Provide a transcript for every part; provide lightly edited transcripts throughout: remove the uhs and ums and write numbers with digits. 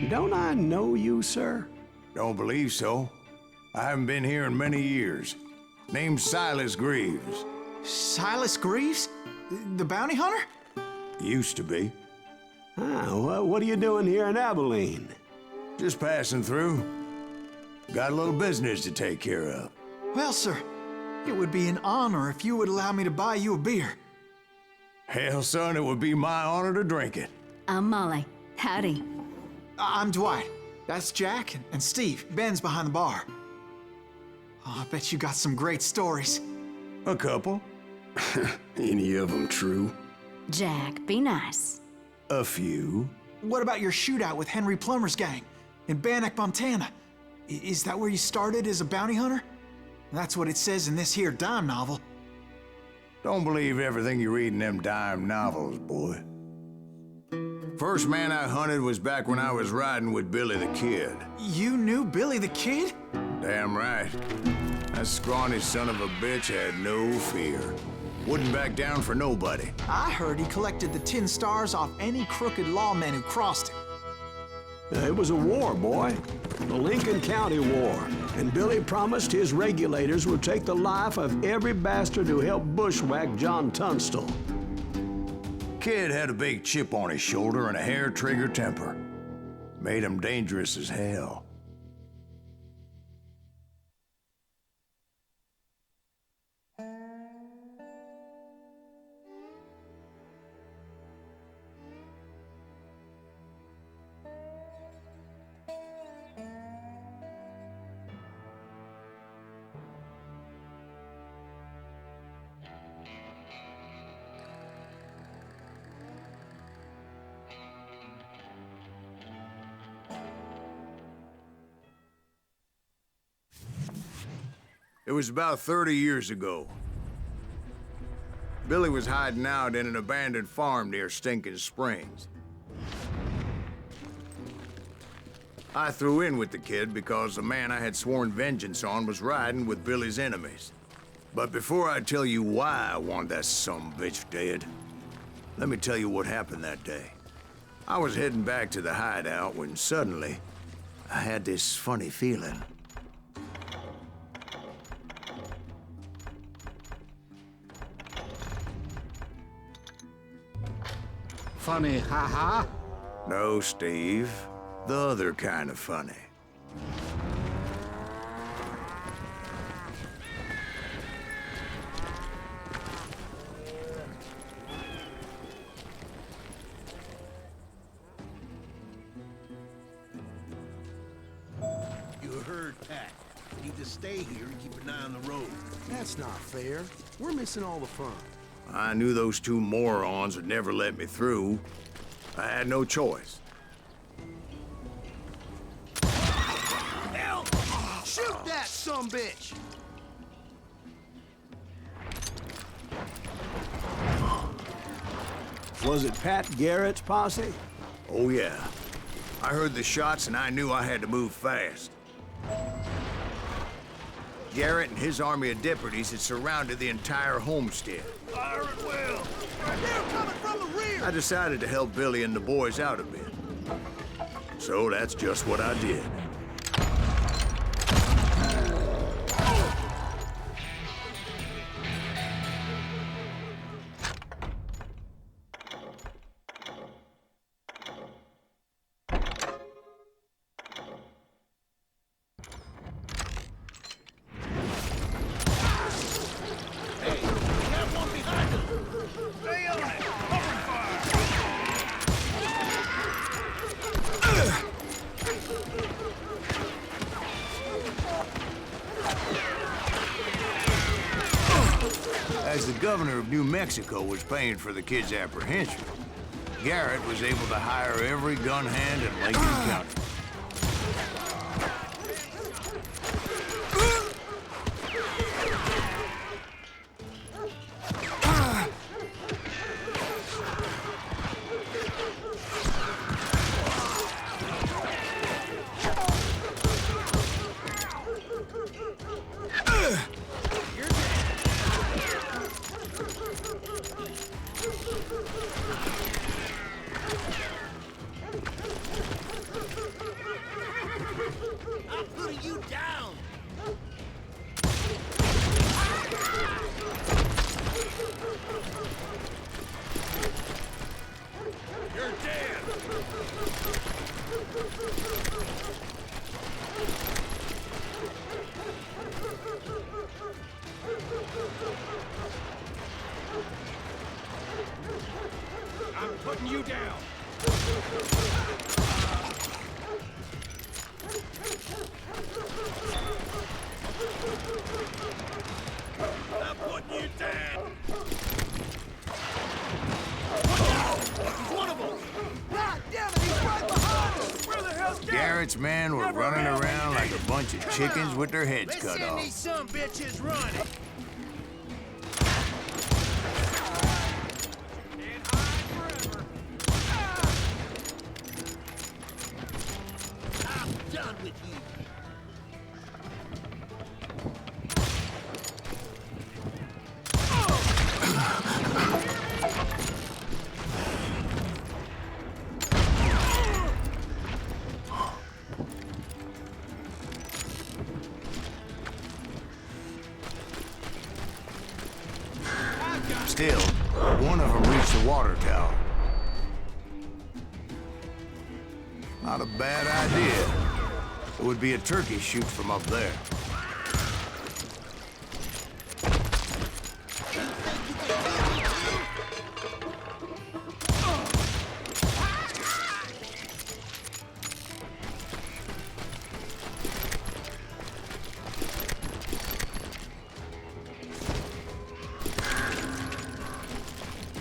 Don't I know you, sir? Don't believe so. I haven't been here in many years. Name's Silas Greaves. Silas Greaves? The bounty hunter? Used to be. Well, what are you doing here in Abilene? Just passing through. Got a little business to take care of. Well, sir, it would be an honor if you would allow me to buy you a beer. Hell, son, it would be my honor to drink it. I'm Molly. Howdy. I'm Dwight. That's Jack and Steve. Ben's behind the bar. Oh, I bet you got some great stories. A couple. Any of them true? Jack, be nice. A few. What about your shootout with Henry Plummer's gang in Bannock, Montana? Is that where you started as a bounty hunter? That's what it says in this here dime novel. Don't believe everything you read in them dime novels, boy. First man I hunted was back when I was riding with Billy the Kid. You knew Billy the Kid? Damn right. That scrawny son of a bitch had no fear. Wouldn't back down for nobody. I heard he collected the 10 stars off any crooked lawman who crossed him. It was a war, boy. The Lincoln County War. And Billy promised his regulators would take the life of every bastard who helped bushwhack John Tunstall. Kid had a big chip on his shoulder and a hair-trigger temper. Made him dangerous as hell. It was about 30 years ago. Billy was hiding out in an abandoned farm near Stinking Springs. I threw in with the kid because the man I had sworn vengeance on was riding with Billy's enemies. But before I tell you why I want that sumbitch dead, let me tell you what happened that day. I was heading back to the hideout when suddenly I had this funny feeling. Funny, haha? No, Steve. The other kind of funny. You heard Pat. Need to stay here and keep an eye on the road. That's not fair. We're missing all the fun. I knew those two morons would never let me through. I had no choice. Hell! Shoot that sumbitch! Was it Pat Garrett's posse? Oh, yeah. I heard the shots and I knew I had to move fast. Garrett and his army of deputies had surrounded the entire homestead. Fire at will! They're coming from the rear! I decided to help Billy and the boys out a bit. So that's just what I did. As the governor of New Mexico was paying for the kid's apprehension, Garrett was able to hire every gun hand in Lincoln County. putting you down. I'm putting you down. One of them. God damn it, he's right behind us. Where the hell's Garrett? Garrett's men were running around like a bunch of chickens with their heads Let's cut send off. these some bitches running. Can't hide forever. I'm done with you. Still, one of them reached the water tower. Not a bad idea. It would be a turkey shoot from up there.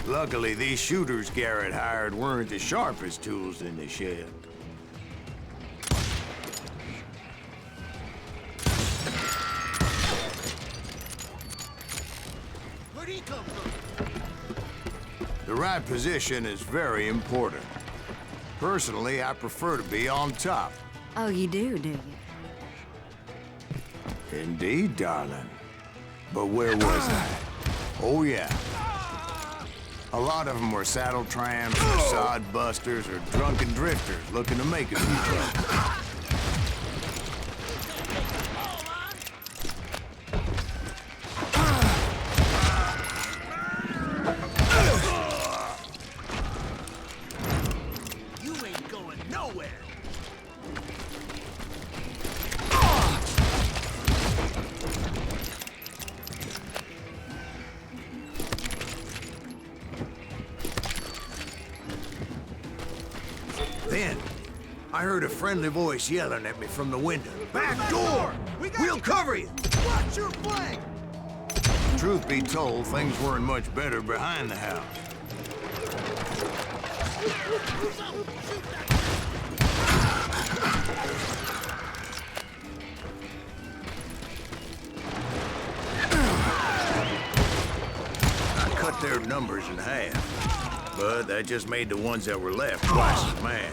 Luckily, these shooters Garrett hired weren't the sharpest tools in the shed. Where'd he come from? The right position is very important. Personally, I prefer to be on top. Oh, you do you? Indeed, darling. But where was I? Oh, yeah. A lot of them were saddle tramps, or sod busters, or drunken drifters looking to make a few bucks. You ain't going nowhere. Then, I heard a friendly voice yelling at me from the window. Back door! We'll cover you! Watch your flank! Truth be told, things weren't much better behind the house. I cut their numbers in half, but that just made the ones that were left twice as mad.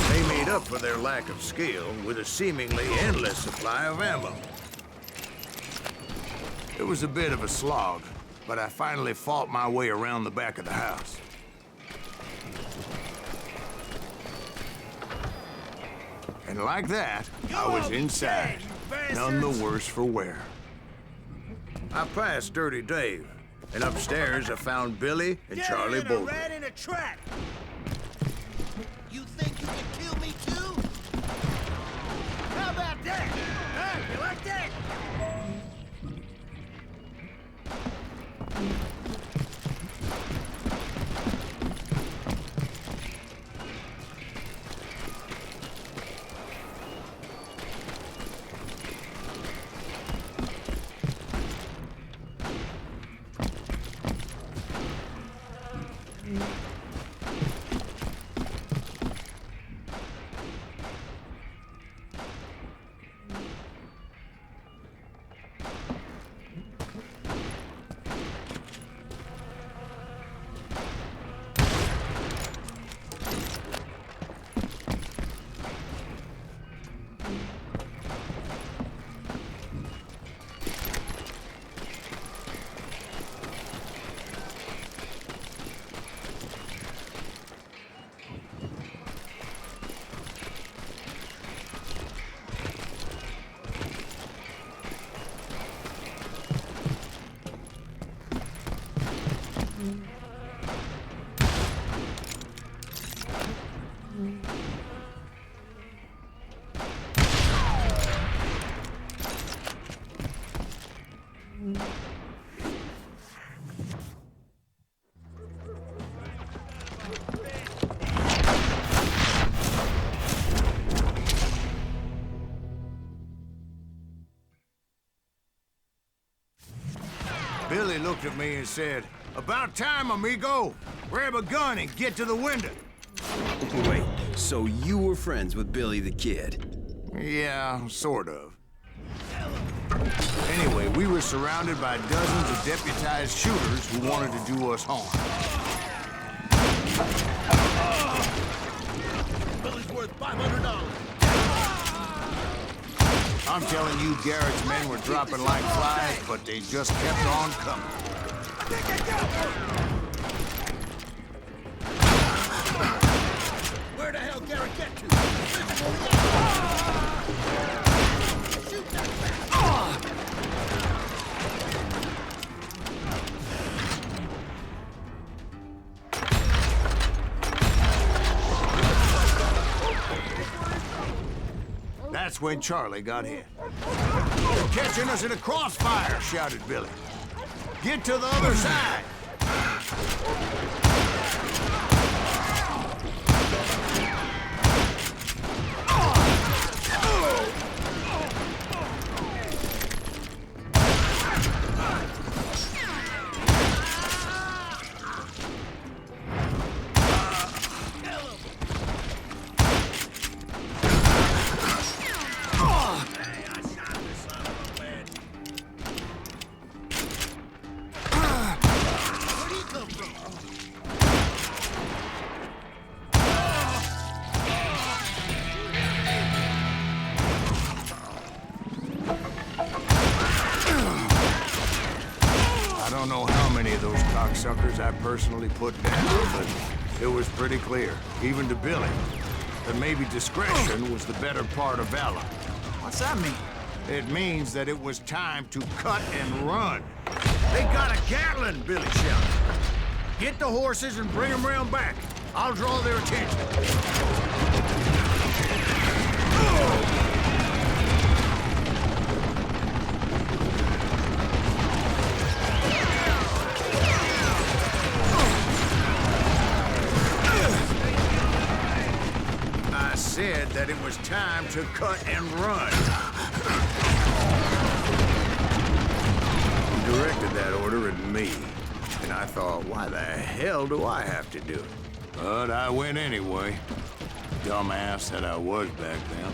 They made up for their lack of skill with a seemingly endless supply of ammo. It was a bit of a slog, but I finally fought my way around the back of the house. And like that, I was inside, none the worse for wear. I passed Dirty Dave, and upstairs I found Billy and Charlie a Bolton. rat in a trap. You think you can kill me too? How about that? Huh? You like that? Billy looked at me and said, "About time, amigo. Grab a gun and get to the window." Wait, so you were friends with Billy the Kid? Yeah, sort of. Anyway, we were surrounded by dozens of deputized shooters who wanted to do us harm. Billy's worth $500. I'm telling you, Garrett's men were dropping like flies, but they just kept on coming. Where the hell Garrett get to? Shoot that bastard! That's when Charlie got hit. "You're catching us in a crossfire," shouted Billy. "Get to the other side." Where'd he come from? I don't know how many of those cocksuckers I personally put down, but it was pretty clear, even to Billy, that maybe discretion was the better part of valor. What's that mean? It means that it was time to cut and run. "They got a Gatling," Billy shouted. "Get the horses and bring them round back. I'll draw their attention." I said that it was time to cut and run. He directed that order at me, and I thought, why the hell do I have to do it? But I went anyway. Dumbass that I was back then.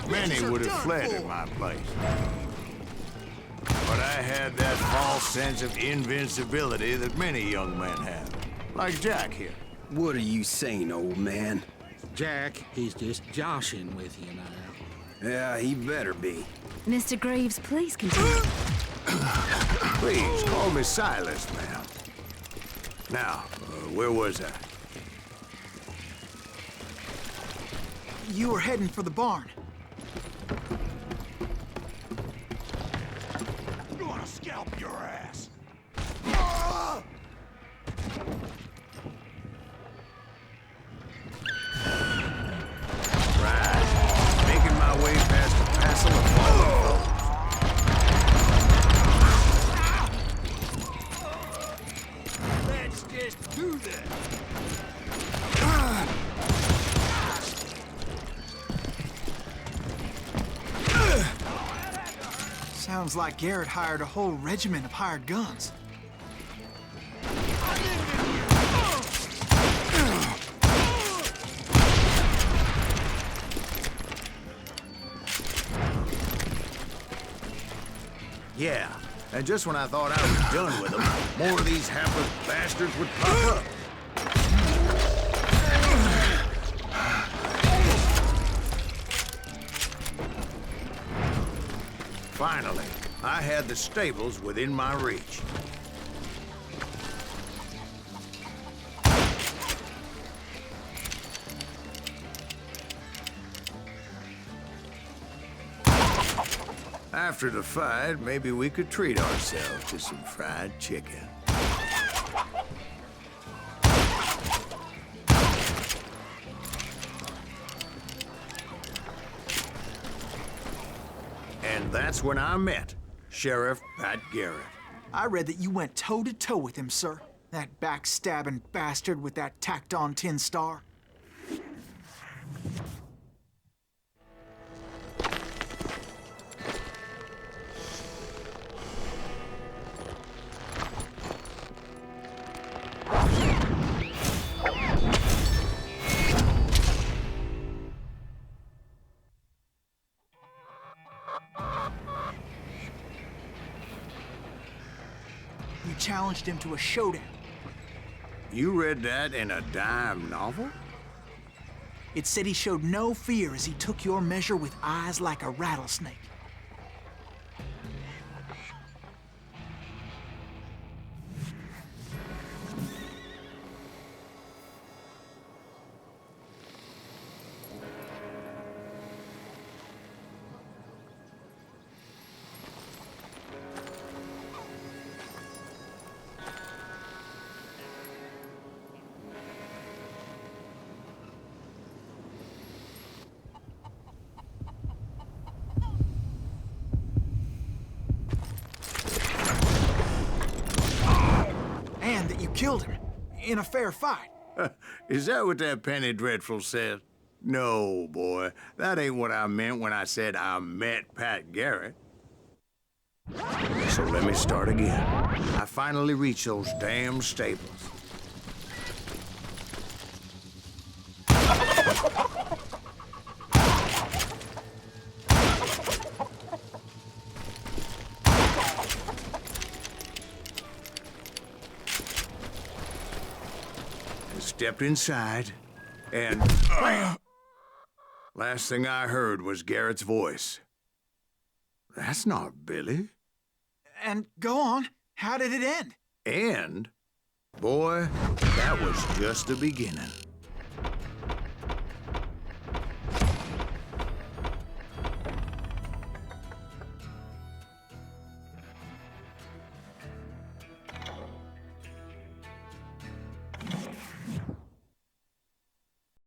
Many would have fled at my place. But I had that false sense of invincibility that many young men have. Like Jack here. What are you saying, old man? Jack, he's just joshing with you now. Yeah, he better be. Mr. Greaves, please continue. Please, call me Silas, ma'am. Now, where was I? You were heading for the barn. I'm gonna scalp your ass. Right. Making my way past the passel of fallen foes. Let's just do this. Sounds like Garrett hired a whole regiment of hired guns. Yeah, and just when I thought I was done with them, more of these hapless bastards would pop up. Finally, I had the stables within my reach. After the fight, maybe we could treat ourselves to some fried chicken. that's when I met Sheriff Pat Garrett. I read that you went toe-to-toe with him, sir. That backstabbing bastard with that tacked-on tin star. You challenged him to a showdown. You read that in a dime novel? It said he showed no fear as he took your measure with eyes like a rattlesnake. And that you killed him in a fair fight. Is that what that Penny Dreadful said? No, boy. That ain't what I meant when I said I met Pat Garrett. So let me start again. I finally reached those damn stables. Stepped inside, and last thing I heard was Garrett's voice. That's not Billy. And go on, how did it end? And, boy, that was just the beginning.